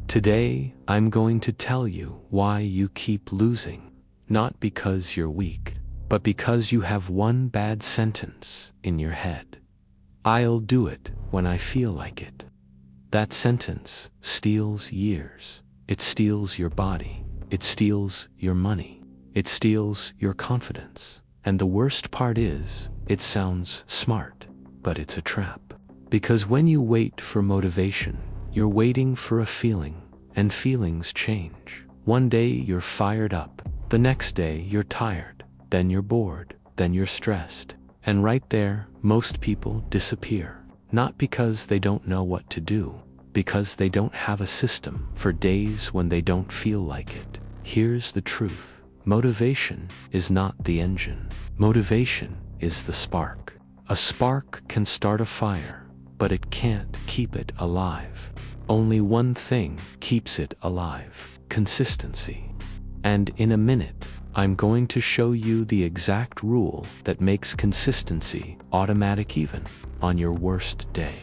Today, I'm going to tell you why you keep losing, not because you're weak, but because you have one bad sentence in your head. I'll do it when I feel like it. That sentence steals years. It steals your body. It steals your money. It steals your confidence. And the worst part is, it sounds smart, but it's a trap. Because when you wait for motivation, you're waiting for a feeling, and feelings change. One day you're fired up, the next day you're tired, then you're bored, then you're stressed. And right there, most people disappear. Not because they don't know what to do, because they don't have a system for days when they don't feel like it. Here's the truth. Motivation is not the engine. Motivation is the spark. A spark can start a fire, but it can't keep it alive. Only one thing keeps it alive: consistency. And in a minute, I'm going to show you the exact rule that makes consistency automatic even on your worst day.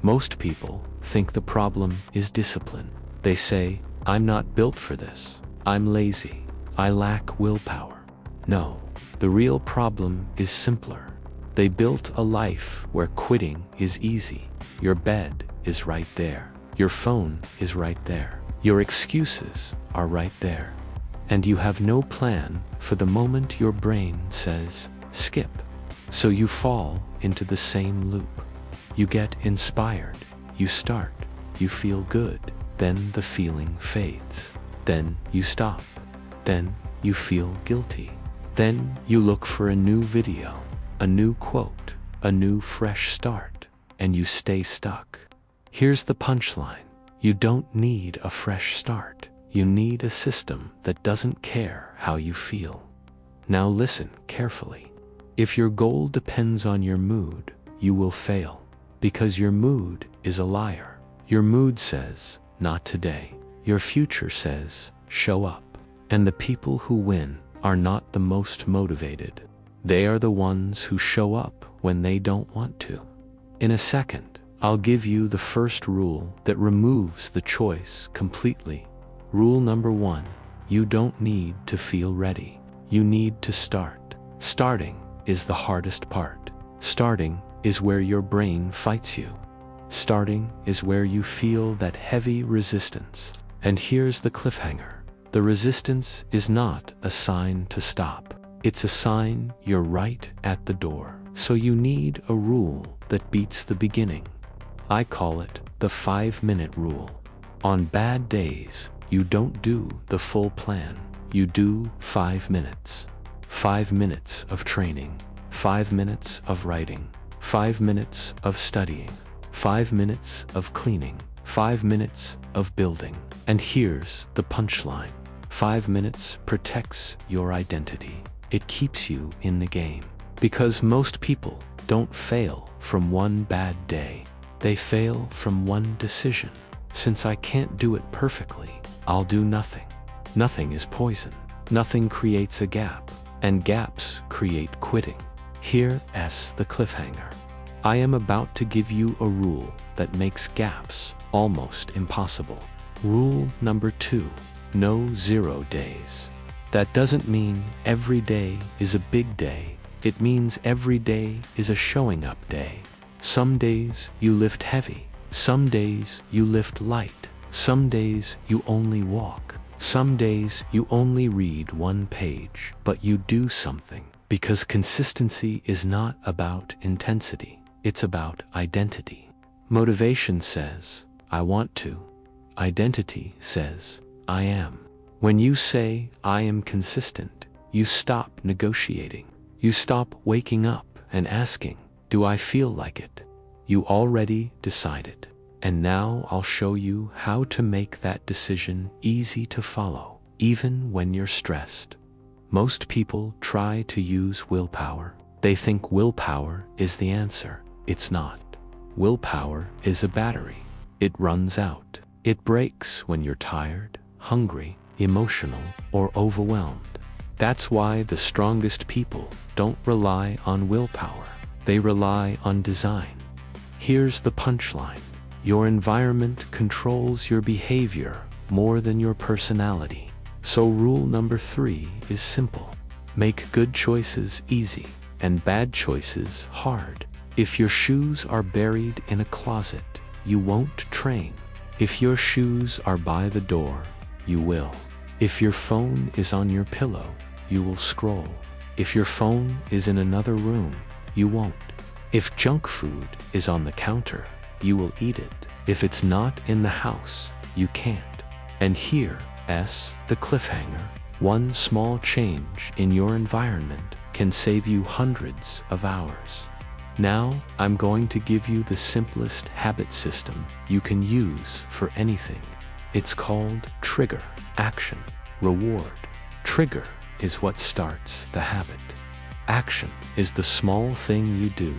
Most people think the problem is discipline. They say, I'm not built for this. I'm lazy. I lack willpower. No, the real problem is simpler. They built a life where quitting is easy. Your bed is right there. Your phone is right there. Your excuses are right there. And you have no plan for the moment your brain says, skip. So you fall into the same loop. You get inspired. You start. You feel good. Then the feeling fades. Then you stop. Then you feel guilty. Then you look for a new video, a new quote, a new fresh start, and you stay stuck. Here's the punchline. You don't need a fresh start. You need a system that doesn't care how you feel. Now listen carefully. If your goal depends on your mood, you will fail, because your mood is a liar. Your mood says, not today. Your future says, show up. And the people who win are not the most motivated. They are the ones who show up when they don't want to. In a second, I'll give you the first rule that removes the choice completely. Rule number 1, you don't need to feel ready. You need to start. Starting is the hardest part. Starting is where your brain fights you. Starting is where you feel that heavy resistance. And here's the cliffhanger. The resistance is not a sign to stop. It's a sign you're right at the door. So you need a rule that beats the beginning. I call it the 5-minute rule. On bad days, you don't do the full plan. You do 5 minutes. 5 minutes of training. 5 minutes of writing. 5 minutes of studying. 5 minutes of cleaning. 5 minutes of building. And here's the punchline. 5 minutes protects your identity. It keeps you in the game. Because most people don't fail from one bad day. They fail from one decision. Since I can't do it perfectly, I'll do nothing. Nothing is poison. Nothing creates a gap. And gaps create quitting. Here's the cliffhanger. I am about to give you a rule that makes gaps almost impossible. Rule number 2. No 0 days. That doesn't mean every day is a big day. It means every day is a showing up day. Some days you lift heavy. Some days you lift light. Some days you only walk. Some days you only read 1 page. But you do something. Because consistency is not about intensity. It's about identity. Motivation says, I want to. Identity says, I am. When you say, I am consistent, you stop negotiating. You stop waking up and asking, do I feel like it? You already decided. And now I'll show you how to make that decision easy to follow, even when you're stressed. Most people try to use willpower. They think willpower is the answer. It's not. Willpower is a battery. It runs out. It breaks when you're tired, hungry, emotional, or overwhelmed. That's why the strongest people don't rely on willpower. They rely on design. Here's the punchline. Your environment controls your behavior more than your personality. So rule number 3 is simple. Make good choices easy and bad choices hard. If your shoes are buried in a closet, you won't train. If your shoes are by the door, you will. If your phone is on your pillow, you will scroll. If your phone is in another room, you won't. If junk food is on the counter, you will eat it. If it's not in the house, you can't. And here's the cliffhanger. One small change in your environment can save you hundreds of hours. Now, I'm going to give you the simplest habit system you can use for anything. It's called trigger, action, reward. Trigger is what starts the habit. Action is the small thing you do.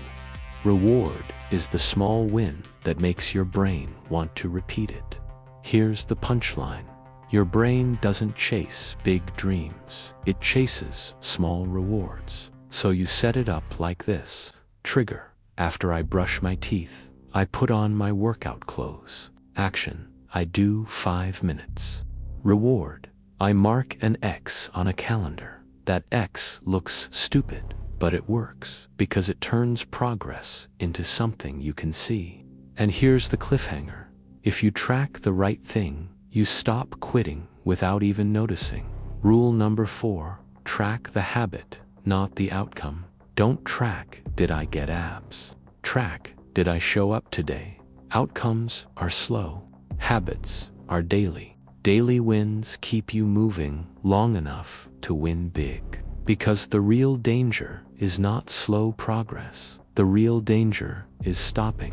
Reward is the small win that makes your brain want to repeat it. Here's the punchline. Your brain doesn't chase big dreams. It chases small rewards. So you set it up like this. Trigger. After I brush my teeth, I put on my workout clothes. Action. I do 5 minutes. Reward. I mark an X on a calendar. That X looks stupid, but it works because it turns progress into something you can see. And here's the cliffhanger. If you track the right thing, you stop quitting without even noticing. Rule number 4, track the habit, not the outcome. Don't track, did I get abs? Track, did I show up today? Outcomes are slow. Habits are daily. Daily wins keep you moving long enough to win big. Because the real danger is not slow progress. The real danger is stopping.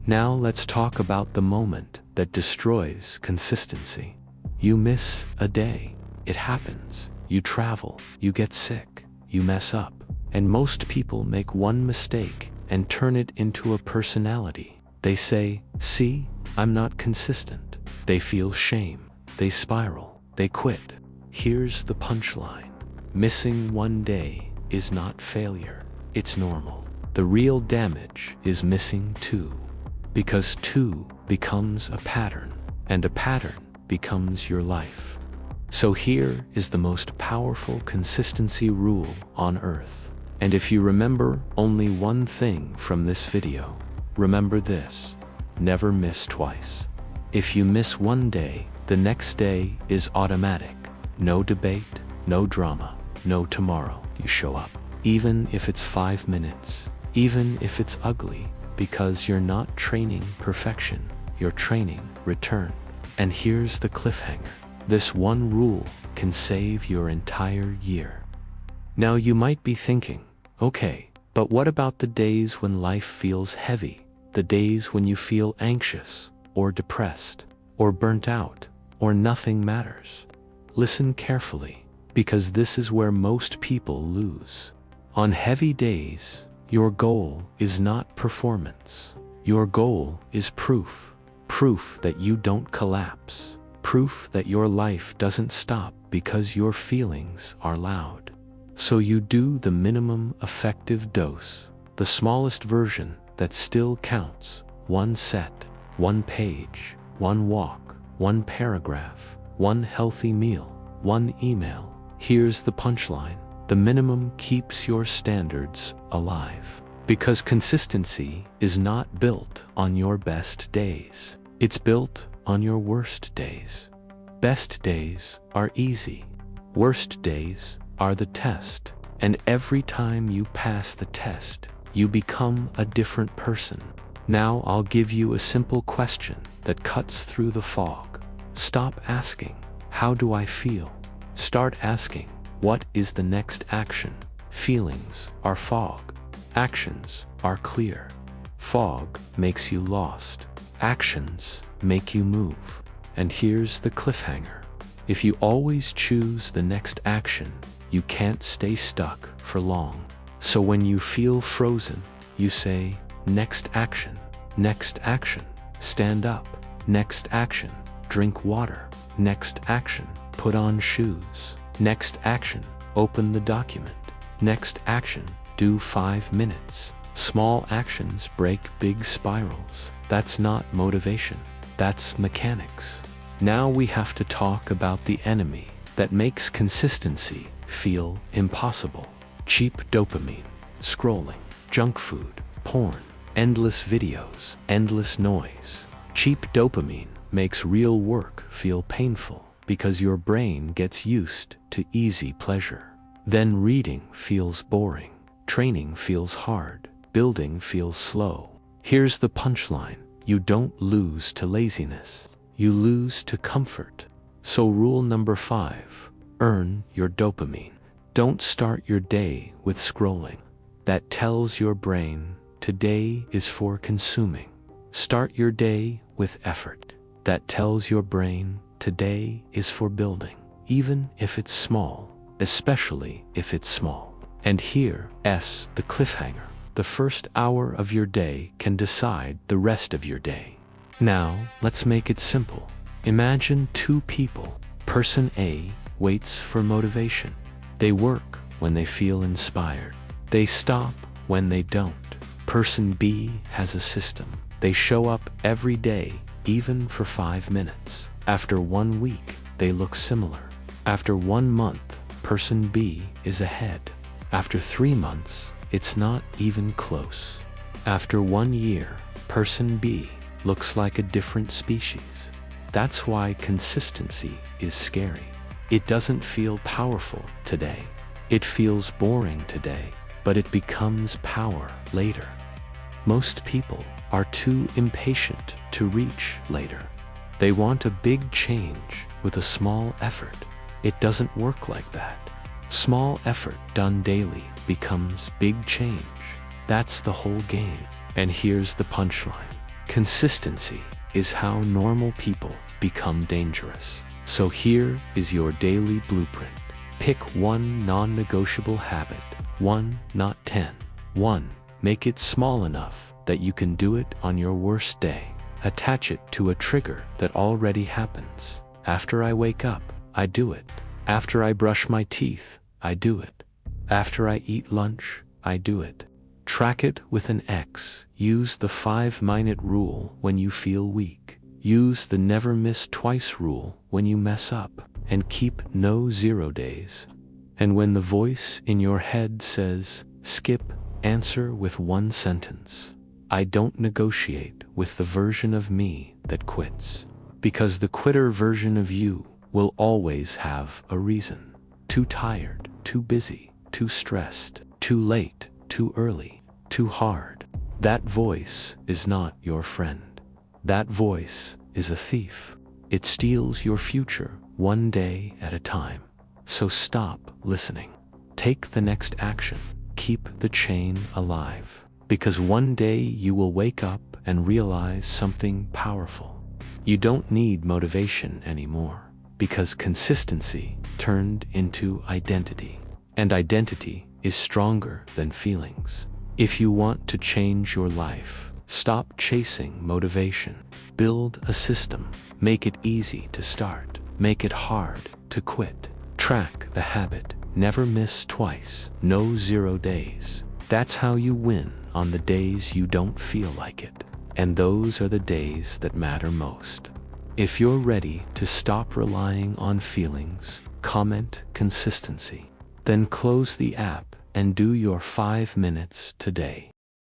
Now let's talk about the moment that destroys consistency. You miss a day. It happens. You travel. You get sick. You mess up. And most people make one mistake and turn it into a personality. They say, "See, I'm not consistent." They feel shame. They spiral. They quit. Here's the punchline. Missing one day is not failure. It's normal. The real damage is missing 2. Because 2 becomes a pattern, and a pattern becomes your life. So here is the most powerful consistency rule on earth. And if you remember only one thing from this video, remember this: never miss twice. If you miss one day, the next day is automatic. No debate, no drama, no tomorrow. You show up. Even if it's 5 minutes, even if it's ugly, because you're not training perfection, you're training return. And here's the cliffhanger. This one rule can save your entire year. Now you might be thinking, okay, but what about the days when life feels heavy? The days when you feel anxious, or depressed, or burnt out, or nothing matters? Listen carefully, because this is where most people lose. On heavy days, your goal is not performance. Your goal is proof. Proof that you don't collapse. Proof that your life doesn't stop because your feelings are loud. So you do the minimum effective dose, the smallest version that still counts. 1 set, 1 page, 1 walk, 1 paragraph, 1 healthy meal, 1 email. Here's the punchline. The minimum keeps your standards alive. Because consistency is not built on your best days. It's built on your worst days. Best days are easy. Worst days are the test. And every time you pass the test, you become a different person. Now I'll give you a simple question that cuts through the fog. Stop asking, how do I feel? Start asking, what is the next action? Feelings are fog. Actions are clear. Fog makes you lost. Actions make you move. And here's the cliffhanger. If you always choose the next action, you can't stay stuck for long. So when you feel frozen, you say, next action, next action, stand up, next action, drink water, next action, put on shoes, next action, open the document, next action, do 5 minutes. Small actions break big spirals. That's not motivation. That's mechanics. Now we have to talk about the enemy that makes consistency feel impossible. Cheap dopamine, scrolling, junk food, porn, endless videos, endless noise. Cheap dopamine makes real work feel painful because your brain gets used to easy pleasure. Then reading feels boring, training feels hard, building feels slow. Here's the punchline: you don't lose to laziness, you lose to comfort. So rule number 5, earn your dopamine. Don't start your day with scrolling. That tells your brain today is for consuming. Start your day with effort. That tells your brain today is for building, even if it's small, especially if it's small. And here's the cliffhanger. The first hour of your day can decide the rest of your day. Now, let's make it simple. Imagine 2 people. Person A waits for motivation. They work when they feel inspired. They stop when they don't. Person B has a system. They show up every day, even for 5 minutes. After 1 week, they look similar. After 1 month, person B is ahead. After 3 months, it's not even close. After 1 year, person B looks like a different species. That's why consistency is scary. It doesn't feel powerful today. It feels boring today, but it becomes power later. Most people are too impatient to reach later. They want a big change with a small effort. It doesn't work like that. Small effort done daily becomes big change. That's the whole game. And here's the punchline. Consistency is how normal people become dangerous. So here is your daily blueprint. Pick 1 non-negotiable habit. 1, not 10. 1. Make it small enough that you can do it on your worst day. Attach it to a trigger that already happens. After I wake up, I do it. After I brush my teeth, I do it. After I eat lunch, I do it. Track it with an X. Use the 5-minute rule when you feel weak. Use the never miss twice rule when you mess up. And keep no 0 days. And when the voice in your head says, skip, answer with 1 sentence. I don't negotiate with the version of me that quits. Because the quitter version of you will always have a reason. Too tired, too busy, too stressed, too late, too early, too hard. That voice is not your friend. That voice is a thief. It steals your future 1 day at a time. So stop listening. Take the next action. Keep the chain alive. Because one day you will wake up and realize something powerful. You don't need motivation anymore. Because consistency turned into identity. And identity is stronger than feelings. If you want to change your life, stop chasing motivation. Build a system. Make it easy to start. Make it hard to quit. Track the habit. Never miss twice. No 0 days. That's how you win on the days you don't feel like it. And those are the days that matter most. If you're ready to stop relying on feelings, comment consistency. Then close the app and do your 5 minutes today.